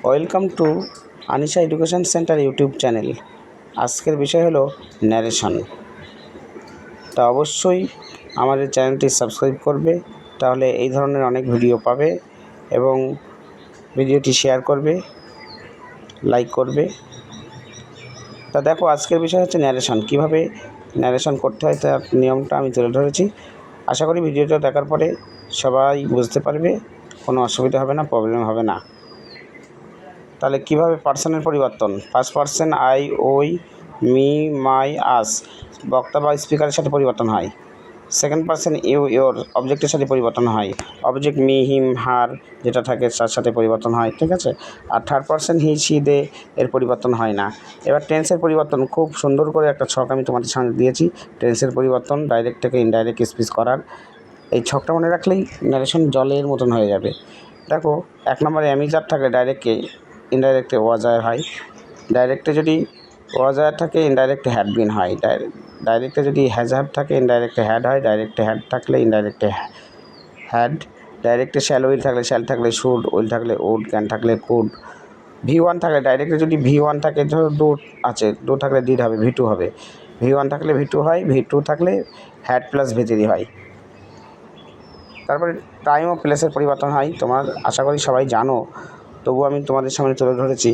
Welcome to Anisha education centre YouTube channel. আজকের বিষয় হলো ন্যারেশন। তা অবশ্যই আমাদের চ্যানেলটি সাবস্ক্রাইব করবে, তাহলে এই ধরনের অনেক ভিডিও পাবে এবং ভিডিওটি শেয়ার করবে, লাইক করবে। তা দেখো, আজকের বিষয় হচ্ছে ন্যারেশন। কীভাবে ন্যারেশন করতে হয় তার নিয়মটা আমি তুলে ধরেছি। আশা করি ভিডিওটা দেখার পরে সবাই বুঝতে পারবে, কোনো অসুবিধা হবে না, প্রবলেম হবে না। তাহলে কীভাবে পার্সনের পরিবর্তন? ফার্স্ট পার্সন আই, ওই, মি, মাই, আস বক্তা বা স্পিকারের সাথে পরিবর্তন হয়। সেকেন্ড পার্সন ইউ, ইয়োর অবজেক্টের সাথে পরিবর্তন হয়। অবজেক্ট মি, হিম, হার যেটা থাকে তার সাথে পরিবর্তন হয়, ঠিক আছে। আর থার্ড পার্সন হি, সি, দে এর পরিবর্তন হয় না। এবার টেন্সের পরিবর্তন খুব সুন্দর করে একটা ছক আমি তোমাদের সামনে দিয়েছি। টেন্সের পরিবর্তন ডাইরেক্ট থেকে ইনডাইরেক্ট স্পিচ করার এই ছকটা মনে রাখলেই ন্যারেশন জলের মতন হয়ে যাবে। দেখো, 1 নম্বরে অ্যামিজার থাকলে ডাইরেক্টকে ইনডাইরেক্টে ওয়াজার হয়। ডাইরেক্টে যদি ওয়াজার থাকে ইনডাইরেক্টে হ্যাড বিন হয়। ডাইরেক্টে যদি হ্যাজ হ্যাভ থাকে ইনডাইরেক্টে হ্যাড হয়। ডাইরেক্টে হ্যাড থাকলে ইনডাইরেক্টে হ্যাড। ডাইরেক্টে শ্যাল উইল থাকলে শ্যাল থাকলে শুড, উইল থাকলে উড, ক্যান থাকলে কুড। V1 থাকলে ডাইরেক্টে যদি V1 থাকে, ধরো ডু আছে, ডু থাকলে ডিড হবে, V2 হবে। V1 থাকলে V2 হয়, V2 থাকলে হ্যাড প্লাস V3 হয়। তারপরে টাইম ও প্লেসের পরিবর্তন হয়। তোমার আশা করি সবাই জানো, তবুও আমি তোমাদের সামনে তুলে ধরেছি।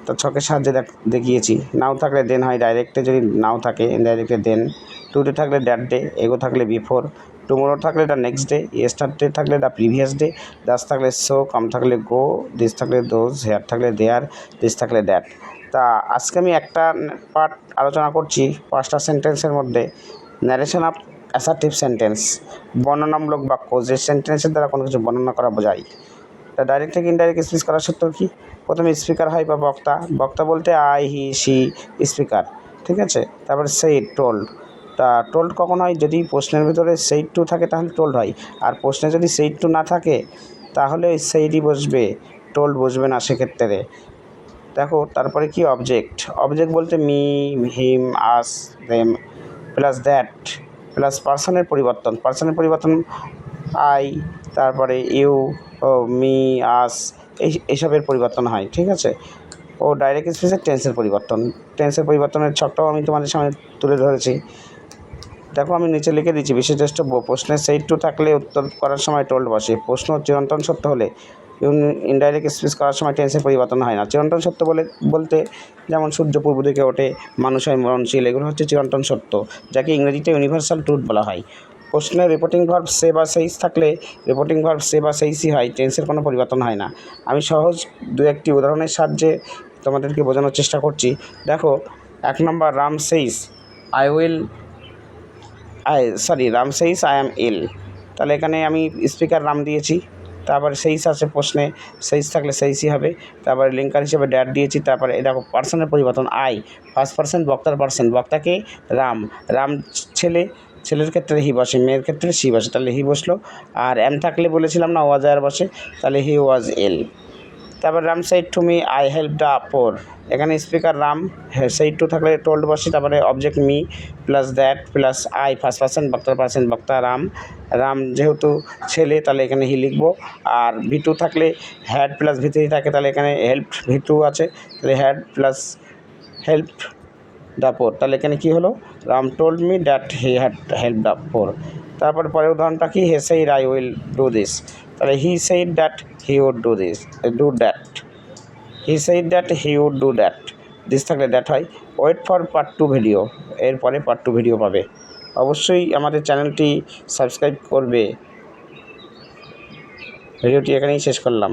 তো ছকের সাহায্যে দেখিয়েছি। নাও থাকলে দেন হয়, ডাইরেক্টে যদি নাও থাকে ইনডাইরেক্টে দেন। টুডে থাকলে দ্যাট ডে, এগো থাকলে বিফোর, টুমোরো থাকলে দ্য নেক্সট ডে, ইয়েস্টারডে থাকলে দ্য প্রিভিয়াস ডে, দাস থাকলে সো, কাম থাকলে গো, দিস থাকলে দোজ, হেয়ার থাকলে দেয়ার, দিস থাকলে দ্যাট। তা আজকে আমি একটা পার্ট আলোচনা করছি 5টা সেন্টেন্সের মধ্যে, ন্যারেশন অফ অ্যাসার্টিভ সেন্টেন্স, বর্ণনামূলক বাক্য, যে সেন্টেন্সের দ্বারা কোনো কিছু বর্ণনা করা বোঝায়। তা ডাইরেক্ট থেকে ইনডাইরেক্ট স্পিচ করার সত্ত্বেও কি? প্রথমে স্পিকার হয় বা বক্তা। বক্তা বলতে আই, হি, সি স্পিকার, ঠিক আছে। তারপরে সেইড, টোল্ড। তা টোল্ড কখন হয়? যদি প্রশ্নের ভিতরে সেইড টু থাকে তাহলে টোল্ড হয়, আর প্রশ্নে যদি সেইড টু না থাকে তাহলে ওই সেইডই বসবে, টোল্ড বসবে না সেক্ষেত্রে। দেখো, তারপরে কি অবজেক্ট? অবজেক্ট বলতে me, him, us, them plus that plus পার্সনের পরিবর্তন। পার্সনের পরিবর্তন আই, তারপরে ইউ, ও মি, আস এইসবের পরিবর্তন হয়, ঠিক আছে। ও ডাইরেক্ট স্পিচের টেন্সের পরিবর্তন। টেন্সের পরিবর্তনের ছকটাও আমি তোমাদের সামনে তুলে ধরেছি। দেখো, আমি নিচে লিখে দিচ্ছি বিশেষজ্ঞ প্রশ্নের সেইড টু থাকলে উত্তর করার সময় টোল্ড বসে। প্রশ্ন চিরন্তন সত্য হলে ইনডাইরেক্ট স্পিচ করার সময় টেন্সের পরিবর্তন হয় না। চিরন্তন সত্য বলতে যেমন সূর্য পূর্ব দিকে ওঠে, মানুষ হয় মরণশীল, এগুলো হচ্ছে চিরন্তন সত্য, যাকে ইংরেজিতে ইউনিভার্সাল ট্রুথ বলা হয়। প্রশ্নের রিপোর্টিং ভার্ব সে বা সেইস থাকলে রিপোর্টিং ভার্ব সে বা সেইসই হয়, টেন্সের কোনো পরিবর্তন হয় না। আমি সহজ 2-1টি উদাহরণের সাহায্যে তোমাদেরকে বোঝানোর চেষ্টা করছি। দেখো, 1 number, Ram says Ram says I am ill. তাহলে এখানে আমি স্পিকার রাম দিয়েছি, তারপরে সেইস আছে প্রশ্নে, সেইস থাকলে সেইসই হবে। তারপরে লিঙ্কার হিসেবে ড্যাট দিয়েছি। তারপরে দেখো, পার্সনের পরিবর্তন আই, ফার্স্ট পার্সন বক্তার পার্সন, বক্তাকে রাম, রাম ছেলের ক্ষেত্রে হি বসে, মেয়ের ক্ষেত্রে সি বসে, তাহলে হি বসলো। আর এম থাকলে বলেছিলাম না ওয়াজার বসে, তাহলে হি ওয়াজ ইল। তারপর Ram said to me I help the পোর, এখানে স্পিকার রাম, সেইড টু থাকলে টোল্ড বসে, তারপরে object me plus that plus I, first person বক্তার পার্সন, বক্তা রাম, রাম যেহেতু ছেলে তাহলে এখানে হি লিখবো। আর V2 থাকলে হ্যাড প্লাস V3 থাকে, তাহলে এখানে হেল্প V2 আছে, তাহলে had plus help the poor, তাহলে এখানে কী হলো? Ram told me that he had help the poor. তারপর পরের উদাহরণটা কি? He said I will do this, তাহলে he said that he would do that, he said that he would do that, this থাকলে দ্যাট হয়। ওয়েট ফর পার্ট 2 ভিডিও, এরপরে part 2 video পাবে। অবশ্যই আমাদের চ্যানেলটি সাবস্ক্রাইব করবে। ভিডিওটি এখানেই শেষ করলাম।